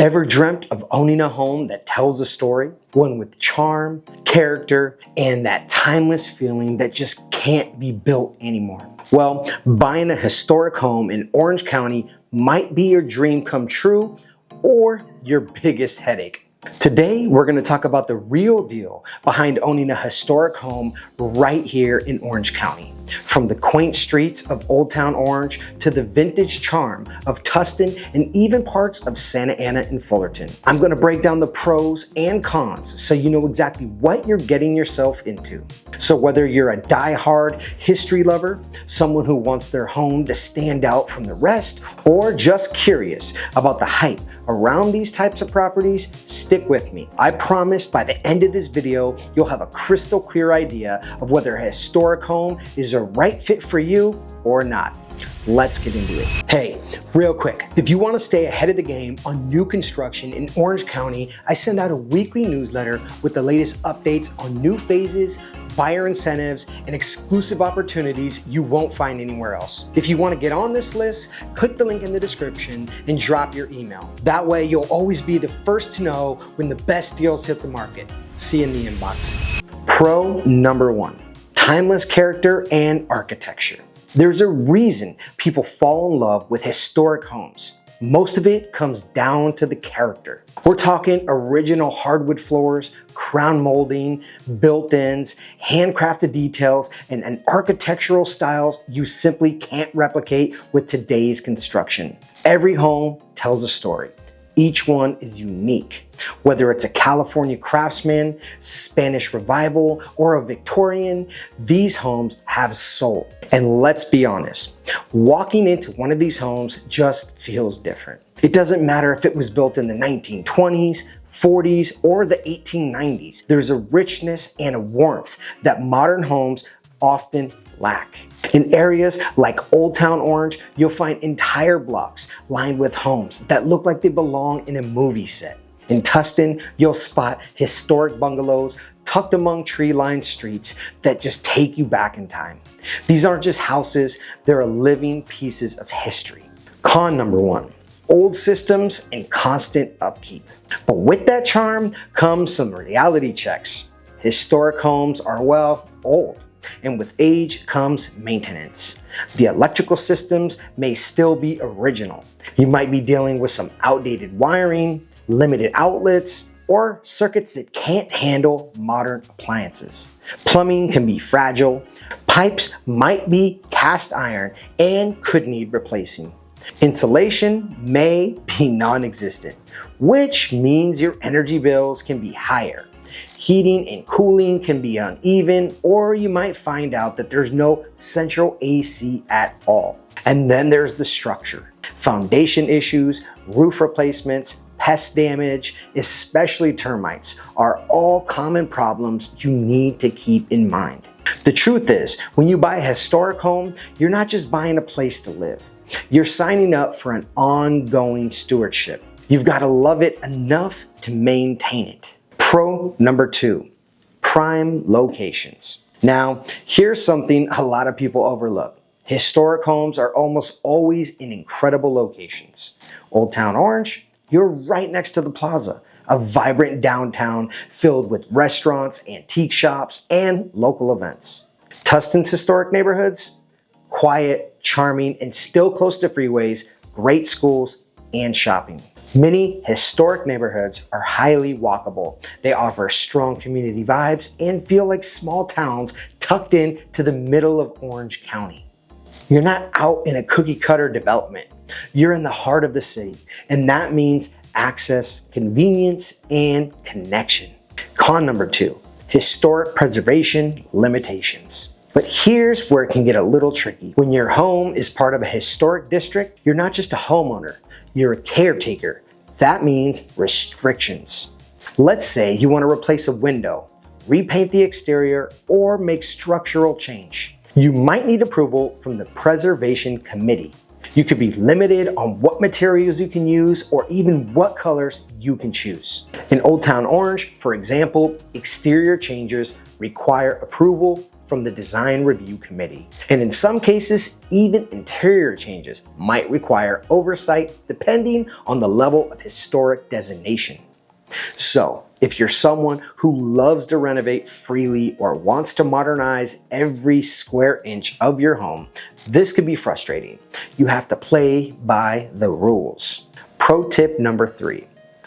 Ever dreamt of owning a home that tells a story? One with charm, character, and that timeless feeling that just can't be built anymore. Well, buying a historic home in Orange County might be your dream come true or your biggest headache. Today, we're going to talk about the real deal behind owning a historic home right here in Orange County. From the quaint streets of Old Towne Orange to the vintage charm of Tustin and even parts of Santa Ana and Fullerton. I'm going to break down the pros and cons so you know exactly what you're getting yourself into. So whether you're a die-hard history lover, someone who wants their home to stand out from the rest, or just curious about the hype around these types of properties, stick with me. I promise by the end of this video, you'll have a crystal clear idea of whether a historic home is a right fit for you or not. Let's get into it. Hey, real quick, if you want to stay ahead of the game on new construction in Orange County, I send out a weekly newsletter with the latest updates on new phases, buyer incentives, and exclusive opportunities you won't find anywhere else. If you want to get on this list, click the link in the description and drop your email. That way you'll always be the first to know when the best deals hit the market. See you in the inbox. Pro number one, timeless character and architecture. There's a reason people fall in love with historic homes. Most of it comes down to the character. We're talking original hardwood floors, crown molding, built-ins, handcrafted details, and architectural styles you simply can't replicate with today's construction. Every home tells a story. Each one is unique. Whether it's a California craftsman, Spanish revival, or a Victorian, these homes have soul. And let's be honest, walking into one of these homes just feels different. It doesn't matter if it was built in the 1920s, 40s, or the 1890s. There's a richness and a warmth that modern homes often lack. In areas like Old Towne Orange, you'll find entire blocks lined with homes that look like they belong in a movie set. In Tustin, you'll spot historic bungalows tucked among tree-lined streets that just take you back in time. These aren't just houses, they're living pieces of history. Con number one, old systems and constant upkeep. But with that charm comes some reality checks. Historic homes are, well, old. And with age comes maintenance. The electrical systems may still be original. You might be dealing with some outdated wiring, limited outlets, or circuits that can't handle modern appliances. Plumbing can be fragile. Pipes might be cast iron and could need replacing. Insulation may be non-existent, which means your energy bills can be higher. Heating and cooling can be uneven, or you might find out that there's no central AC at all. And then there's the structure. Foundation issues, roof replacements, pest damage, especially termites, are all common problems you need to keep in mind. The truth is, when you buy a historic home, you're not just buying a place to live. You're signing up for an ongoing stewardship. You've got to love it enough to maintain it. Pro number two, prime locations. Now, here's something a lot of people overlook. Historic homes are almost always in incredible locations. Old Towne Orange, you're right next to the plaza, a vibrant downtown filled with restaurants, antique shops, and local events. Tustin's historic neighborhoods, quiet, charming, and still close to freeways, great schools, and shopping. Many historic neighborhoods are highly walkable. They offer strong community vibes and feel like small towns tucked in to the middle of Orange County. You're not out in a cookie cutter development. You're in the heart of the city, and that means access, convenience, and connection. Con number two, historic preservation limitations. But here's where it can get a little tricky. When your home is part of a historic district, you're not just a homeowner, you're a caretaker. That means restrictions. Let's say you want to replace a window, repaint the exterior, or make structural change. You might need approval from the Preservation Committee. You could be limited on what materials you can use or even what colors you can choose. In Old Towne Orange, for example, exterior changes require approval from the design review committee. And in some cases, even interior changes might require oversight depending on the level of historic designation. So, if you're someone who loves to renovate freely or wants to modernize every square inch of your home, this could be frustrating. You have to play by the rules. Pro tip number 3,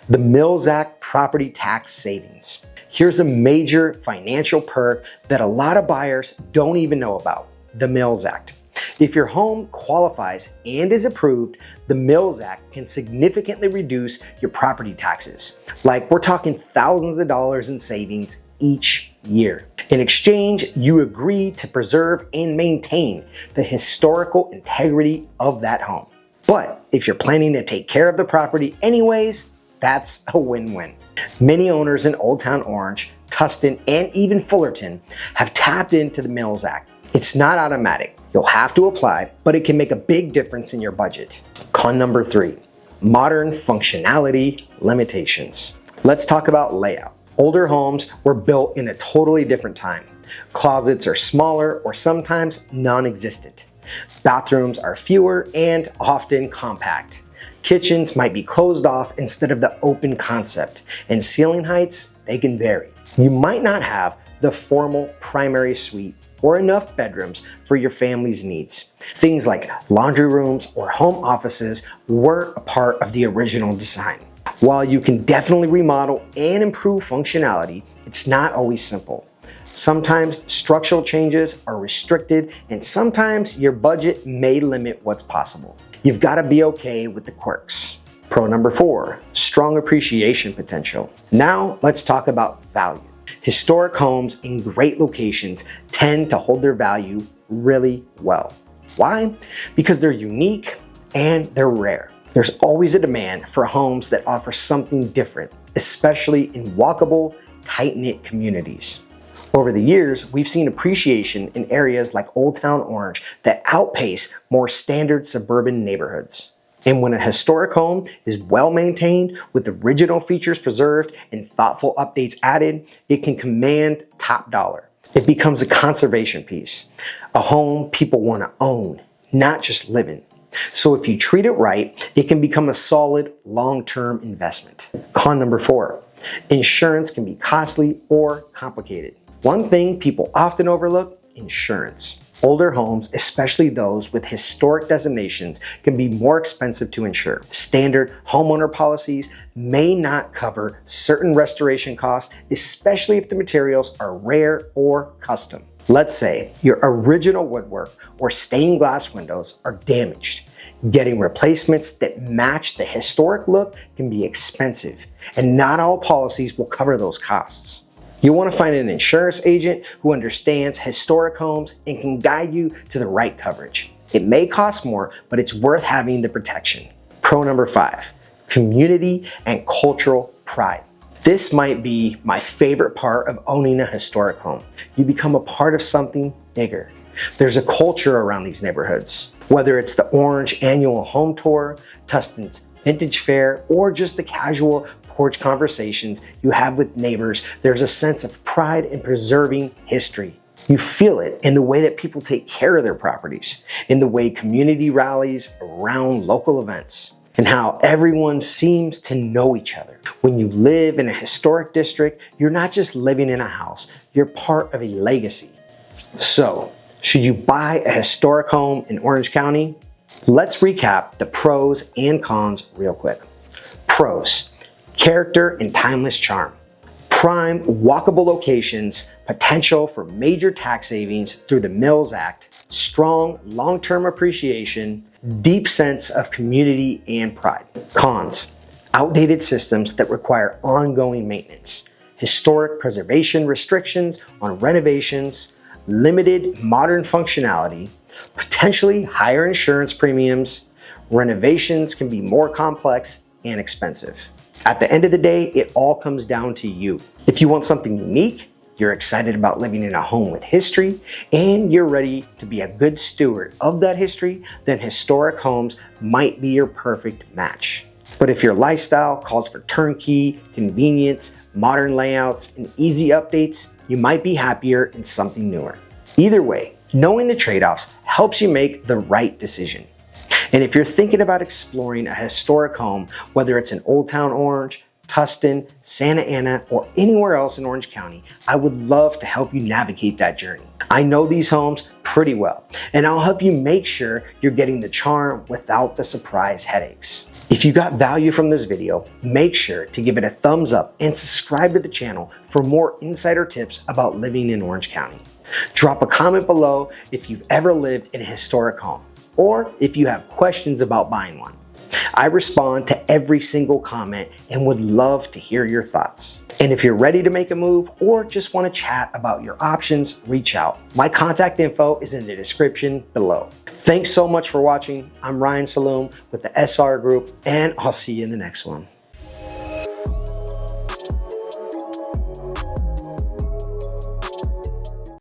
the Mills Act property tax savings. Here's a major financial perk that a lot of buyers don't even know about, the Mills Act. If your home qualifies and is approved, the Mills Act can significantly reduce your property taxes. Like, we're talking thousands of dollars in savings each year. In exchange, you agree to preserve and maintain the historical integrity of that home. But if you're planning to take care of the property anyways, that's a win-win. Many owners in Old Towne Orange, Tustin, and even Fullerton have tapped into the Mills Act. It's not automatic. You'll have to apply, but it can make a big difference in your budget. Con number 3, modern functionality limitations. Let's talk about layout. Older homes were built in a totally different time. Closets are smaller or sometimes non-existent. Bathrooms are fewer and often compact. Kitchens might be closed off instead of the open concept, and ceiling heights, they can vary. You might not have the formal primary suite or enough bedrooms for your family's needs. Things like laundry rooms or home offices weren't a part of the original design. While you can definitely remodel and improve functionality, it's not always simple. Sometimes structural changes are restricted, and sometimes your budget may limit what's possible. You've got to be okay with the quirks. Pro number 4, strong appreciation potential. Now let's talk about value. Historic homes in great locations tend to hold their value really well. Why? Because they're unique and they're rare. There's always a demand for homes that offer something different, especially in walkable, tight-knit communities. Over the years, we've seen appreciation in areas like Old Towne Orange that outpace more standard suburban neighborhoods. And when a historic home is well maintained with original features preserved and thoughtful updates added, it can command top dollar. It becomes a conservation piece, a home people want to own, not just live in. So if you treat it right, it can become a solid long-term investment. Con number 4, insurance can be costly or complicated. One thing people often overlook, insurance. Older homes, especially those with historic designations, can be more expensive to insure. Standard homeowner policies may not cover certain restoration costs, especially if the materials are rare or custom. Let's say your original woodwork or stained glass windows are damaged. Getting replacements that match the historic look can be expensive, and not all policies will cover those costs. You'll want to find an insurance agent who understands historic homes and can guide you to the right coverage. It may cost more, but it's worth having the protection. Pro number 5, community and cultural pride. This might be my favorite part of owning a historic home. You become a part of something bigger. There's a culture around these neighborhoods. Whether it's the Orange annual home tour, Tustin's vintage fair, or just the casual porch conversations you have with neighbors, there's a sense of pride in preserving history. You feel it in the way that people take care of their properties, in the way community rallies around local events, and how everyone seems to know each other. When you live in a historic district, you're not just living in a house, you're part of a legacy. So, should you buy a historic home in Orange County? Let's recap the pros and cons real quick. Pros: character and timeless charm. Prime, walkable locations, potential for major tax savings through the Mills Act, strong long-term appreciation, deep sense of community and pride. Cons: outdated systems that require ongoing maintenance, historic preservation restrictions on renovations, limited modern functionality, potentially higher insurance premiums, renovations can be more complex and expensive. At the end of the day, it all comes down to you. If you want something unique, you're excited about living in a home with history, and you're ready to be a good steward of that history, then historic homes might be your perfect match. But if your lifestyle calls for turnkey, convenience, modern layouts, and easy updates, you might be happier in something newer. Either way, knowing the trade-offs helps you make the right decision. And if you're thinking about exploring a historic home, whether it's in Old Towne Orange, Tustin, Santa Ana, or anywhere else in Orange County, I would love to help you navigate that journey. I know these homes pretty well, and I'll help you make sure you're getting the charm without the surprise headaches. If you got value from this video, make sure to give it a thumbs up and subscribe to the channel for more insider tips about living in Orange County. Drop a comment below if you've ever lived in a historic home, or if you have questions about buying one. I respond to every single comment and would love to hear your thoughts. And if you're ready to make a move or just want to chat about your options, reach out. My contact info is in the description below. Thanks so much for watching. I'm Ryan Saloom with the SR Group, and I'll see you in the next one.